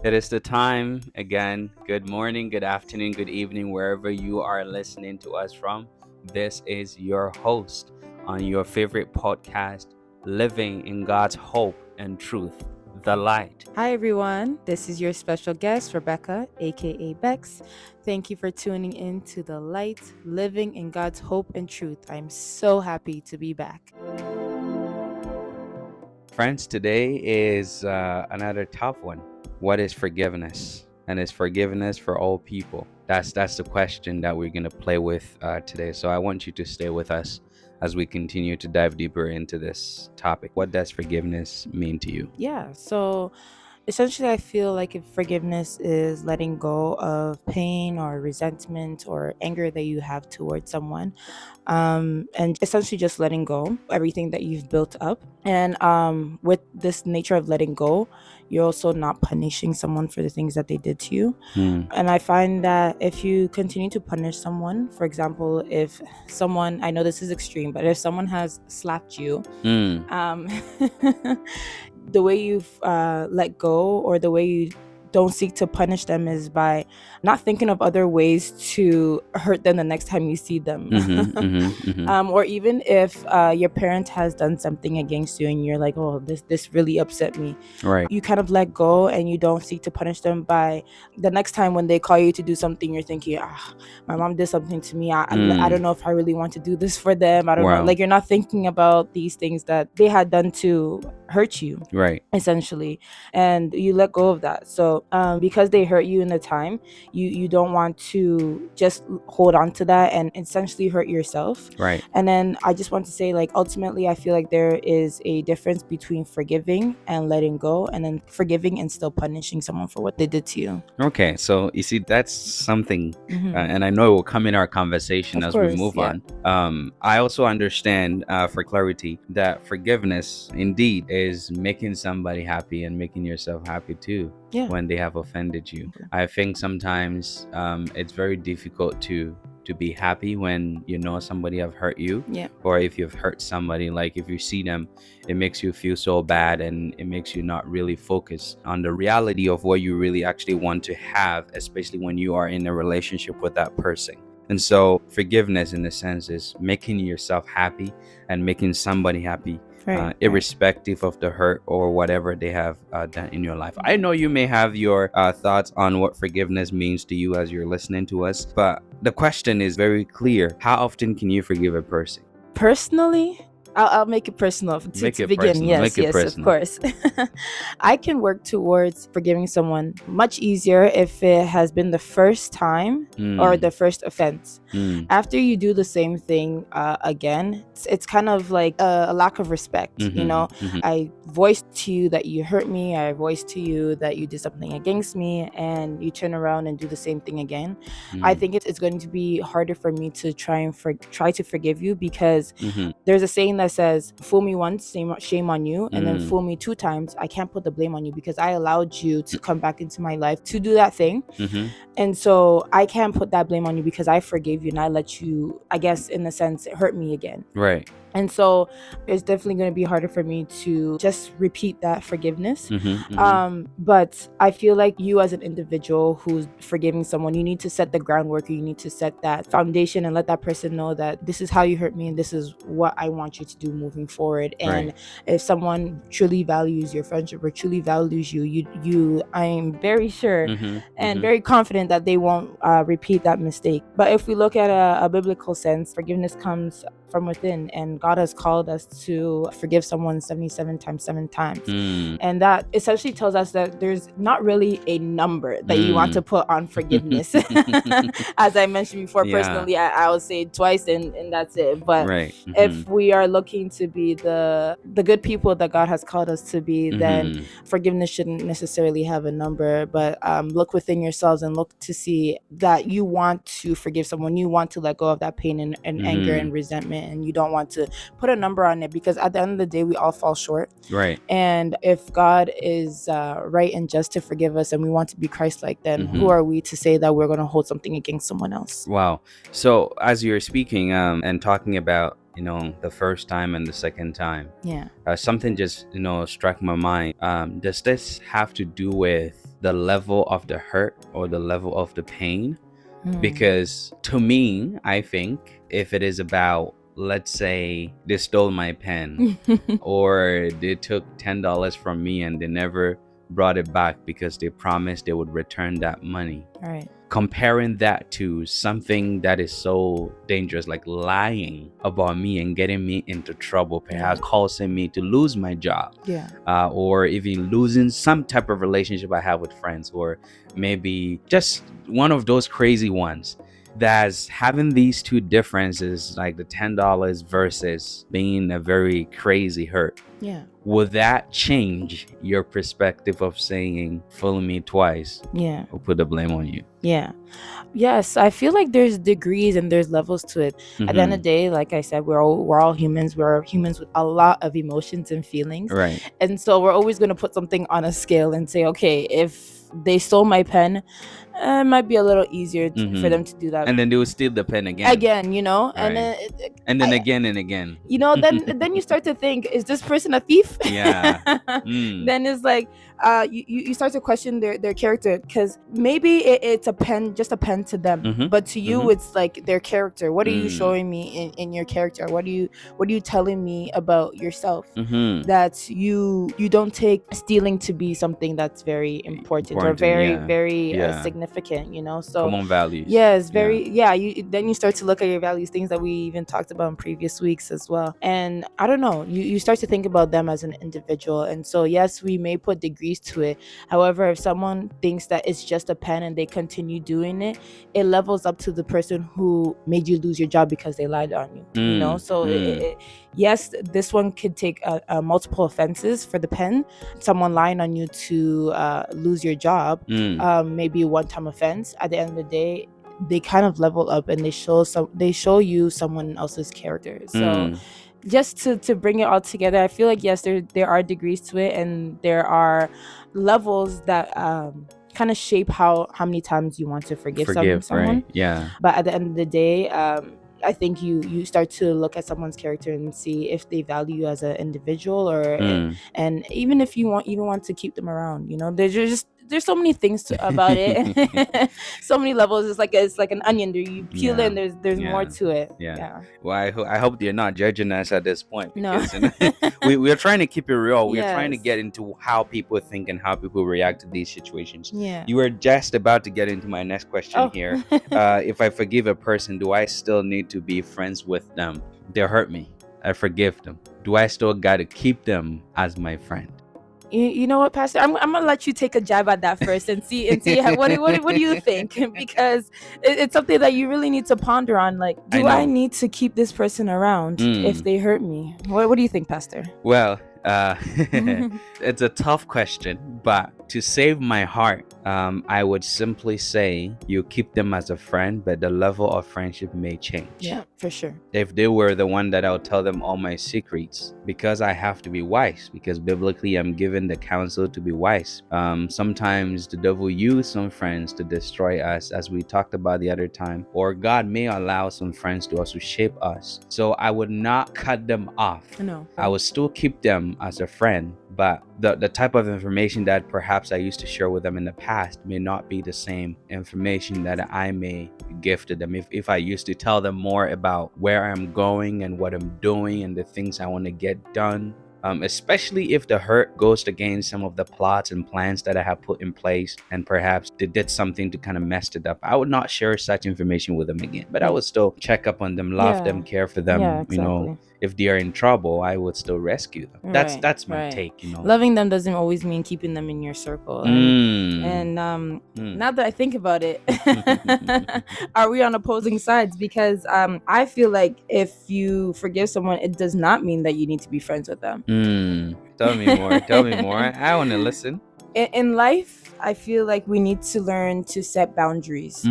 It is the time again. Good morning, good afternoon, good evening, wherever you are listening to us from. This is your host on your favorite podcast, Living in God's Hope and Truth, The Light. Hi, everyone. This is your special guest, Rebecca, aka Bex. Thank you for tuning in to The Light, Living in God's Hope and Truth. I'm so happy to be back. Friends, today is another tough one. What is forgiveness? And is forgiveness for all people? That's the question that we're going to play with today. So I want you to stay with us as we continue to dive deeper into this topic. What does forgiveness mean to you? Yeah, so essentially, I feel like if forgiveness is letting go of pain or resentment or anger that you have towards someone, and essentially just letting go everything that you've built up. And with this nature of letting go, you're also not punishing someone for the things that they did to you. And I find that if you continue to punish someone, for example, if someone, I know this is extreme, but if someone has slapped you, um, the way you've let go or the way you don't seek to punish them is by not thinking of other ways to hurt them the next time you see them. Or even if your parent has done something against you and you're like, oh, this really upset me. Right. You kind of let go and you don't seek to punish them by the next time when they call you to do something, you're thinking, my mom did something to me. I don't know if I really want to do this for them. I don't know. Like, you're not thinking about these things that they had done to hurt you. Right. Essentially. And you let go of that. So because they hurt you in the time, you don't want to just hold on to that and essentially hurt yourself. Right. And then I just want to say, like, ultimately, I feel like there is a difference between forgiving and letting go, and then forgiving and still punishing someone for what they did to you. Okay, so you see, that's something, and I know it will come in our conversation as we move on. I also understand, for clarity, that forgiveness indeed is making somebody happy and making yourself happy too. Yeah. When they have offended you. I think sometimes it's very difficult to be happy when you know somebody have hurt you. Yeah. Or if you've hurt somebody, like if you see them, it makes you feel so bad and it makes you not really focus on the reality of what you really actually want to have, especially when you are in a relationship with that person. And so forgiveness, in a sense, is making yourself happy and making somebody happy. Irrespective of the hurt or whatever they have done in your life. I know you may have your thoughts on what forgiveness means to you as you're listening to us, but the question is very clear. How often can you forgive a person? Personally, I'll make it personal to begin. Personal. Yes, of course. I can work towards forgiving someone much easier if it has been the first time or the first offense. After you do the same thing again, it's kind of like a lack of respect. You know, I voiced to you that you hurt me. I voiced to you that you did something against me, and you turn around and do the same thing again. I think it's going to be harder for me to try to forgive you, because there's a saying that says, fool me once, shame on you, and then fool me 2 times, I can't put the blame on you, because I allowed you to come back into my life to do that thing. And so I can't put that blame on you because I forgave you and I let you, I guess, in a sense, hurt me again. Right. And so it's definitely going to be harder for me to just repeat that forgiveness. But I feel like you as an individual who's forgiving someone, you need to set the groundwork, or you need to set that foundation and let that person know that this is how you hurt me and this is what I want you to do moving forward. And if someone truly values your friendship or truly values you, I'm very sure and very confident that they won't repeat that mistake. But if we look at a biblical sense, forgiveness comes from within, and God has called us to forgive someone 77 times 7 times. And that essentially tells us that there's not really a number that you want to put on forgiveness. As I mentioned before, personally, I would say twice and that's it. But if we are looking to be the good people that God has called us to be, then forgiveness shouldn't necessarily have a number. But look within yourselves and look to see that you want to forgive someone. You want to let go of that pain and anger and resentment, and you don't want to put a number on it, because at the end of the day, we all fall short. Right. And if God is right and just to forgive us and we want to be Christ-like, then who are we to say that we're going to hold something against someone else? Wow. So as you're speaking and talking about the first time and the second time, something just struck my mind. Does this have to do with the level of the hurt or the level of the pain. Mm. Because to me, I think if it is about, let's say they stole my pen or they took $10 from me and they never brought it back because they promised they would return that money. Right. Comparing that to something that is so dangerous, like lying about me and getting me into trouble, perhaps causing me to lose my job, or even losing some type of relationship I have with friends, or maybe just one of those crazy ones. That's having these two differences, like the $10 versus being a very crazy hurt. Yeah. Will that change your perspective of saying "fool me twice"? Yeah. Or put the blame on you? Yeah. Yes, I feel like there's degrees and there's levels to it. At the end of the day, like I said, we're all humans. We're humans with a lot of emotions and feelings. Right. And so we're always going to put something on a scale and say, okay, if they stole my pen, it might be a little easier for them to do that. And then they will steal the pen again. You know, Right. and then again and again. You know, then you start to think, is this person a thief? Yeah. Then it's like you start to question their character, because maybe it's a pen, just a pen to them, but to you it's like their character. What are you showing me in your character? What are you telling me about yourself? That you don't take stealing to be something that's very important or very significant, you know. So common values. Yes, very then you start to look at your values, things that we even talked about in previous weeks as well. And I don't know, you start to think about them as an individual. And so yes, we may put degrees to it. However, if someone thinks that it's just a pen and they continue doing it, it levels up to the person who made you lose your job because they lied on you, you know. So yes, this one could take multiple offenses for the pen. Someone lying on you to lose your job, maybe a one-time offense. At the end of the day, they kind of level up and they show you someone else's character. So just to bring it all together, I feel like yes, there are degrees to it, and there are levels that kind of shape how many times you want to forgive someone. Right? Yeah. But at the end of the day, I think you start to look at someone's character and see if they value you as an individual, or and even if you want to keep them around, you know. There's so many things about it. So many levels. It's like an onion. You peel it and there's more to it. Well, I hope you're not judging us at this point, because No. we're trying to keep it real. We're trying to get into how people think and how people react to these situations. You were just about to get into my next question here. If I forgive a person, do I still need to be friends with them? They hurt me, I forgive them. Do I still got to keep them as my friend? You know what, Pastor? I'm gonna let you take a jab at that first and see what do you think? Because it's something that you really need to ponder on. Like, do I need to keep this person around if they hurt me? What do you think, Pastor? Well, it's a tough question, but to save my heart, I would simply say you keep them as a friend, but the level of friendship may change. Yeah, for sure. If they were the one that I'll tell them all my secrets, because I have to be wise, because biblically I'm given the counsel to be wise. Sometimes the devil uses some friends to destroy us, as we talked about the other time, or God may allow some friends to also shape us. So I would not cut them off. No. I would still keep them as a friend, but the type of information that perhaps I used to share with them in the past may not be the same information that I may give to them. If I used to tell them more about where I'm going and what I'm doing and the things I want to get done, especially if the hurt goes against some of the plots and plans that I have put in place, and perhaps they did something to kind of mess it up, I would not share such information with them again. But I would still check up on them, love them, care for them. Exactly. You know, if they are in trouble, I would still rescue them. That's my take. You know, loving them doesn't always mean keeping them in your circle. And now that I think about it, are we on opposing sides? Because I feel like if you forgive someone, it does not mean that you need to be friends with them. Tell me more. Tell me more. I want to listen. In life, I feel like we need to learn to set boundaries,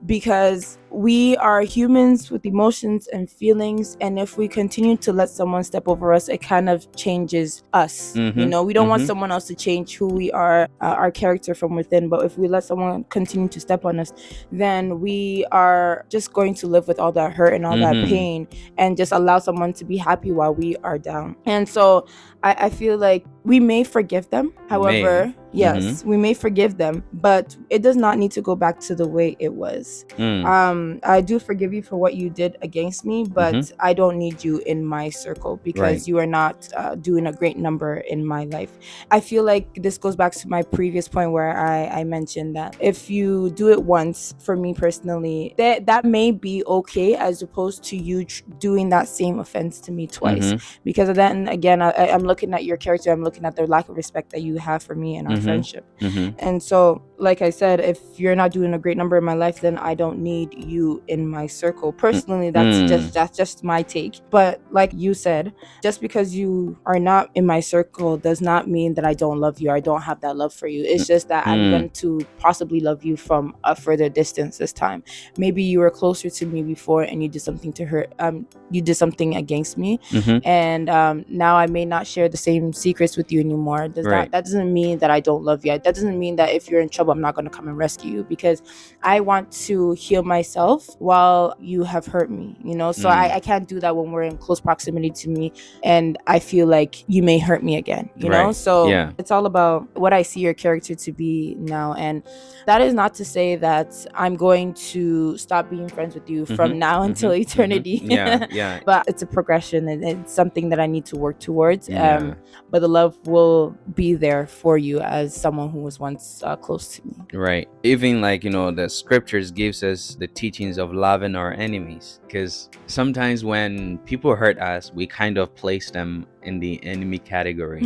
because we are humans with emotions and feelings, and if we continue to let someone step over us, it kind of changes us. You know, we don't want someone else to change who we are, our character from within. But if we let someone continue to step on us, then we are just going to live with all that hurt and all that pain, and just allow someone to be happy while we are down. And so I feel like we may forgive them. However, Mm-hmm. Yes, we may forgive them, but it does not need to go back to the way it was. I do forgive you for what you did against me, but I don't need you in my circle because Right. you are not doing a great number in my life. I feel like this goes back to my previous point where I mentioned that if you do it once, for me personally, that may be okay as opposed to you doing that same offense to me twice. Because then again, I'm looking at your character, I'm looking at the lack of respect that you have for me and our friendship. And so, like I said, if you're not doing a great number in my life, then I don't need you in my circle. Personally, that's just my take. But like you said, just because you are not in my circle does not mean that I don't love you or I don't have that love for you. It's just that I'm going to possibly love you from a further distance this time. Maybe you were closer to me before and you did something to hurt, you did something against me, and now I may not share the same secrets with you anymore. That doesn't mean that I don't love you. That doesn't mean that if you're in trouble, I'm not going to come and rescue you, because I want to heal myself while you have hurt me, so I can't do that when we're in close proximity to me and I feel like you may hurt me again, know. So it's all about what I see your character to be now, and that is not to say that I'm going to stop being friends with you from now until eternity. But it's a progression, and it's something that I need to work towards. But the love will be there for you as someone who was once close to me. Right. Even like, the scriptures gives us the teachings of loving our enemies, because sometimes when people hurt us, we kind of place them in the enemy category.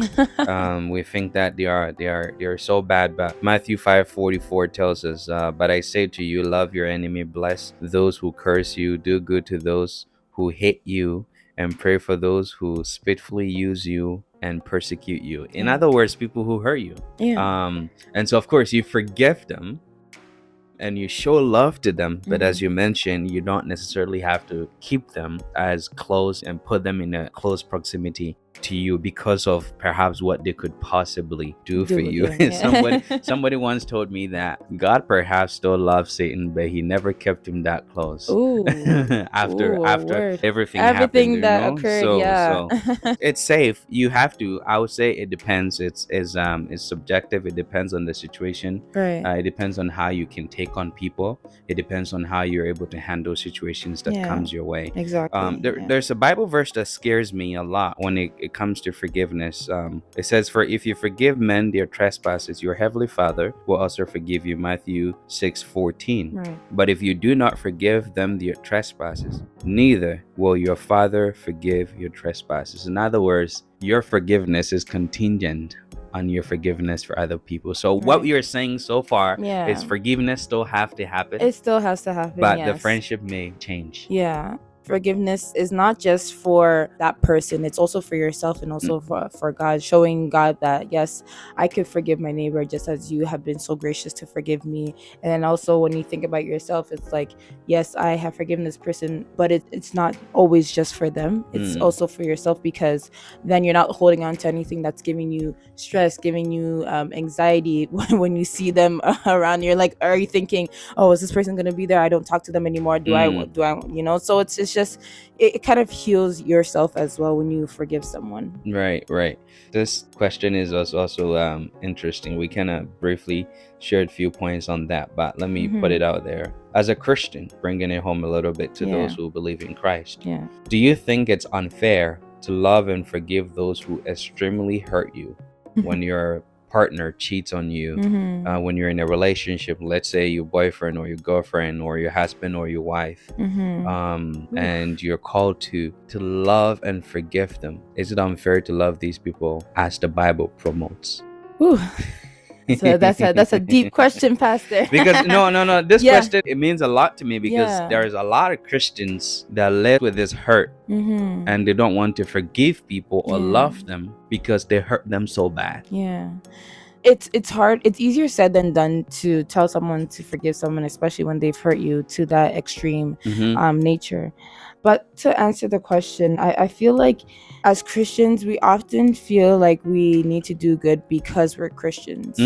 We think that they are so bad, but Matthew 5:44 tells us, but I say to you, love your enemy, bless those who curse you, do good to those who hate you, and pray for those who spitefully use you and persecute you. In other words, people who hurt you. And so of course you forgive them and you show love to them, but as you mentioned, you don't necessarily have to keep them as close and put them in a close proximity to you because of perhaps what they could possibly do for you. Somebody once told me that God perhaps still loves Satan, but he never kept him that close. after everything happened, that occurred. So it's safe. You have to. I would say it depends. It's subjective. It depends on the situation. It depends on how you can take on people. It depends on how you're able to handle situations that comes your way. Exactly. There's a Bible verse that scares me a lot when it comes to forgiveness. It says, for if you forgive men their trespasses, your heavenly Father will also forgive you. Matthew 6:14. But if you do not forgive them their trespasses, neither will your Father forgive your trespasses. In other words, your forgiveness is contingent on your forgiveness for other people. So what you're saying so far is forgiveness still have to happen. It still has to happen, but the friendship may change. Forgiveness is not just for that person, it's also for yourself and also for God, showing God that yes, I could forgive my neighbor just as you have been so gracious to forgive me. And then also when you think about yourself, it's like, yes, I have forgiven this person, but it's not always just for them, it's also for yourself, because then you're not holding on to anything that's giving you stress, giving you anxiety when you see them around. You're like, are you thinking, oh, is this person gonna be there? I don't talk to them anymore. Do I so it's just it kind of heals yourself as well when you forgive someone. Right. This question is also interesting. We kind of briefly shared a few points on that, but let me put it out there. As a Christian, bringing it home a little bit to those who believe in Christ, do you think it's unfair to love and forgive those who extremely hurt you when your partner cheats on you, when you're in a relationship, let's say your boyfriend or your girlfriend or your husband or your wife, and you're called to love and forgive them? Is it unfair to love these people as the Bible promotes? So that's a deep question, Pastor. Because no, this question, it means a lot to me, because there's a lot of Christians that live with this hurt, and they don't want to forgive people or love them because they hurt them so bad. It's hard. It's easier said than done to tell someone to forgive someone, especially when they've hurt you to that extreme nature. But to answer the question, I feel like as Christians, we often feel like we need to do good because we're Christians.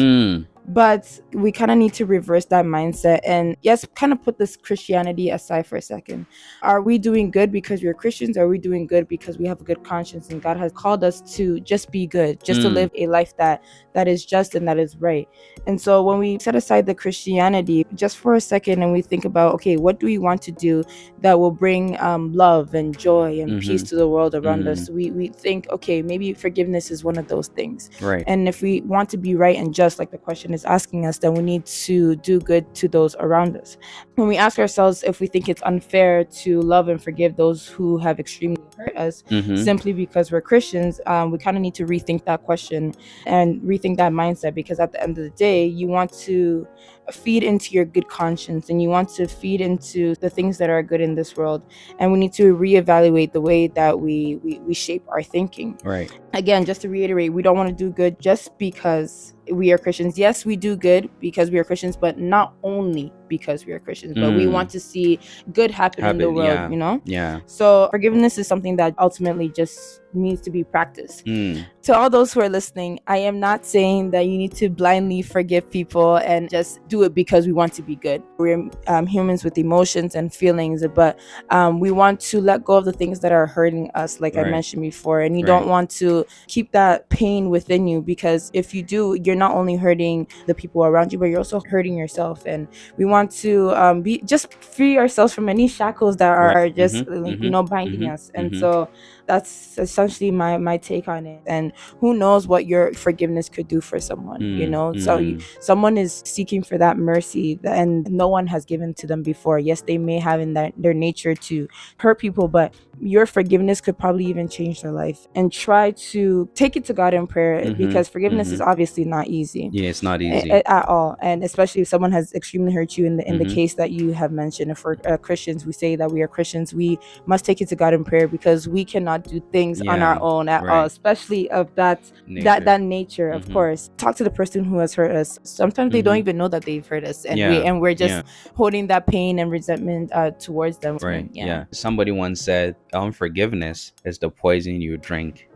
But we kind of need to reverse that mindset and, yes, kind of put this Christianity aside for a second. Are we doing good because we're Christians? Are we doing good because we have a good conscience and God has called us to just be good, just to live a life that is just and that is right? And so when we set aside the Christianity just for a second and we think about, okay, what do we want to do that will bring love and joy and peace to the world around us? We think, okay, maybe forgiveness is one of those things. Right. And if we want to be right and just, like the question is asking us, then we need to do good to those around us. When we ask ourselves if we think it's unfair to love and forgive those who have extremely hurt us simply because we're Christians, we kind of need to rethink that question and rethink that mindset, because at the end of the day, you want to feed into your good conscience and you want to feed into the things that are good in this world, and we need to reevaluate the way that we shape our thinking. Right. Again, just to reiterate, we don't want to do good just because we are Christians. Yes, we do good because we are Christians, but not only because we are Christians, but we want to see good happen in the world, you know? Yeah. So forgiveness is something that ultimately just needs to be practiced. To all those who are listening, I am not saying that you need to blindly forgive people and just do it because we want to be good. We're humans with emotions and feelings, but we want to let go of the things that are hurting us, like I mentioned before, and you don't want to keep that pain within you, because if you do, you're not only hurting the people around you, but you're also hurting yourself. And we want to just free ourselves from any shackles that are just binding us. And so that's essentially my take on it. And who knows what your forgiveness could do for someone, you know? So someone is seeking for that mercy and no one has given to them before. Yes, they may have in their nature to hurt people, but your forgiveness could probably even change their life. And try to take it to God in prayer, because forgiveness is obviously not easy. Yeah, it's not easy at all. And especially if someone has extremely hurt you in the case that you have mentioned. If we're Christians, we say that we are Christians, we must take it to God in prayer, because we cannot do things on our own at all, especially of that nature. Of course, talk to the person who has hurt us. Sometimes they don't even know that they've hurt us, and we're just holding that pain and resentment towards them. Somebody once said, unforgiveness is the poison you drink,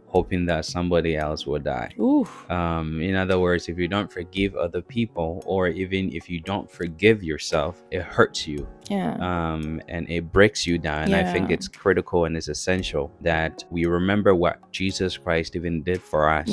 hoping that somebody else will die. In other words, if you don't forgive other people, or even if you don't forgive yourself, it hurts you. And it breaks you down. And I think it's critical and it's essential that we remember what Jesus Christ even did for us.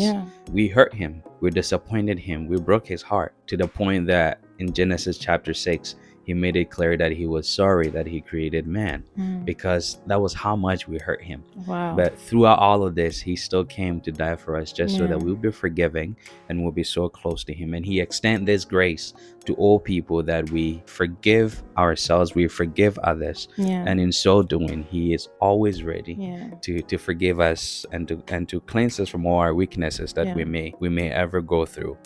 We hurt him, we disappointed him, we broke his heart, to the point that in Genesis chapter 6, he made it clear that he was sorry that he created man, because that was how much we hurt him. But throughout all of this, he still came to die for us, just so that we'll be forgiving and we'll be so close to him. And he extends this grace to all people, that we forgive ourselves, we forgive others, and in so doing, he is always ready to forgive us and to cleanse us from all our weaknesses that we may ever go through.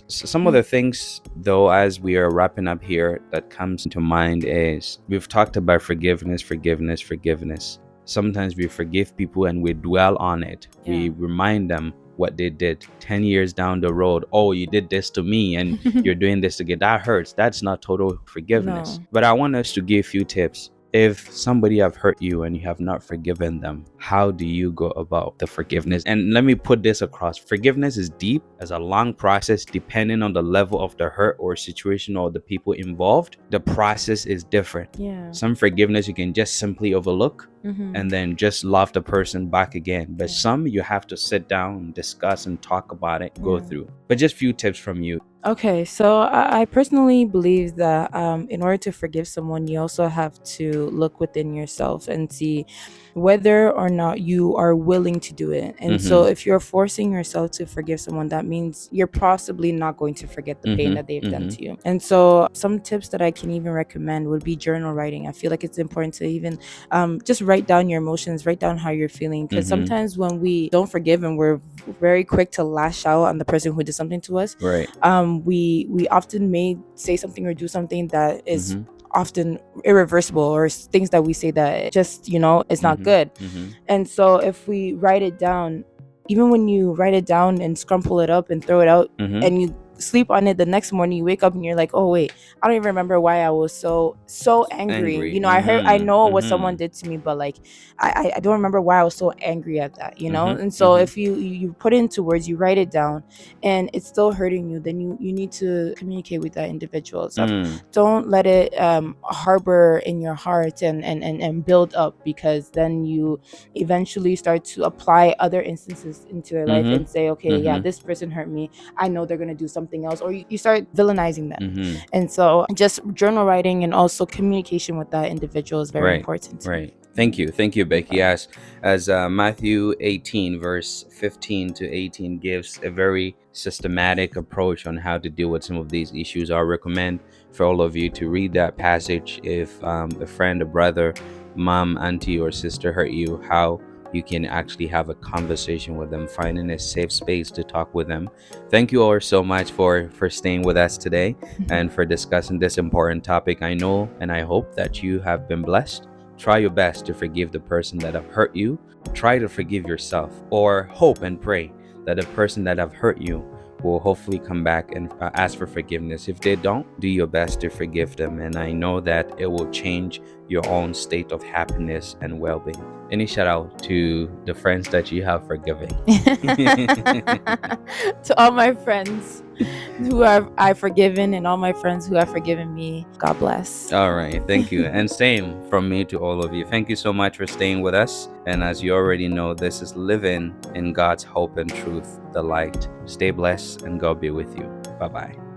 Some of the things, though, as we are wrapping up here, that comes to mind is, we've talked about forgiveness. Sometimes we forgive people and we dwell on it. We remind them what they did 10 years down the road. Oh, you did this to me and you're doing this again. That hurts. That's not total forgiveness. But I want us to give a few tips. If somebody have hurt you and you have not forgiven them, how do you go about the forgiveness? And let me put this across. Forgiveness is deep, as a long process, depending on the level of the hurt or situation or the people involved. The process is different. Some forgiveness you can just simply overlook and then just love the person back again. But some you have to sit down and discuss and talk about it, go through. But just few tips from you. Okay, so I personally believe that in order to forgive someone, you also have to look within yourself and see whether or not you are willing to do it. And so if you're forcing yourself to forgive someone, that means you're possibly not going to forget the pain that they've done to you. And so some tips that I can even recommend would be journal writing. I feel like it's important to even just write down your emotions, write down how you're feeling, because sometimes when we don't forgive and we're very quick to lash out on the person who did something to us, we often may say something or do something that is often irreversible, or things that we say that just, it's not good. And so if we write it down, even when you write it down and scrumple it up and throw it out, and you sleep on it, the next morning you wake up and you're like, oh wait, I don't even remember why I was so angry. I know what someone did to me, but like I don't remember why I was so angry at that, and so if you put it into words, you write it down, and it's still hurting you, then you need to communicate with that individual. So don't let it harbor in your heart and build up, because then you eventually start to apply other instances into their life and say, okay, yeah, this person hurt me, I know they're going to do something else, or you start villainizing them. And so just journal writing and also communication with that individual is very important. Right. Thank you, Becky. Yes, as Matthew 18 verse 15 to 18 gives a very systematic approach on how to deal with some of these issues. I recommend for all of you to read that passage. If a friend, a brother, mom, auntie, or sister hurt you, how you can actually have a conversation with them, finding a safe space to talk with them. Thank you all so much for staying with us today and for discussing this important topic. I know and I hope that you have been blessed. Try your best to forgive the person that have hurt you. Try to forgive yourself, or hope and pray that the person that have hurt you will hopefully come back and ask for forgiveness. If they don't, do your best to forgive them, and I know that it will change your own state of happiness and well-being. Any shout out to the friends that you have forgiven? To all my friends who I've forgiven, and all my friends who have forgiven me, God bless. All right, thank you. And same from me to all of you. Thank you so much for staying with us. And as you already know, this is Living in God's Hope and Truth, the Light. Stay blessed and God be with you. Bye-bye.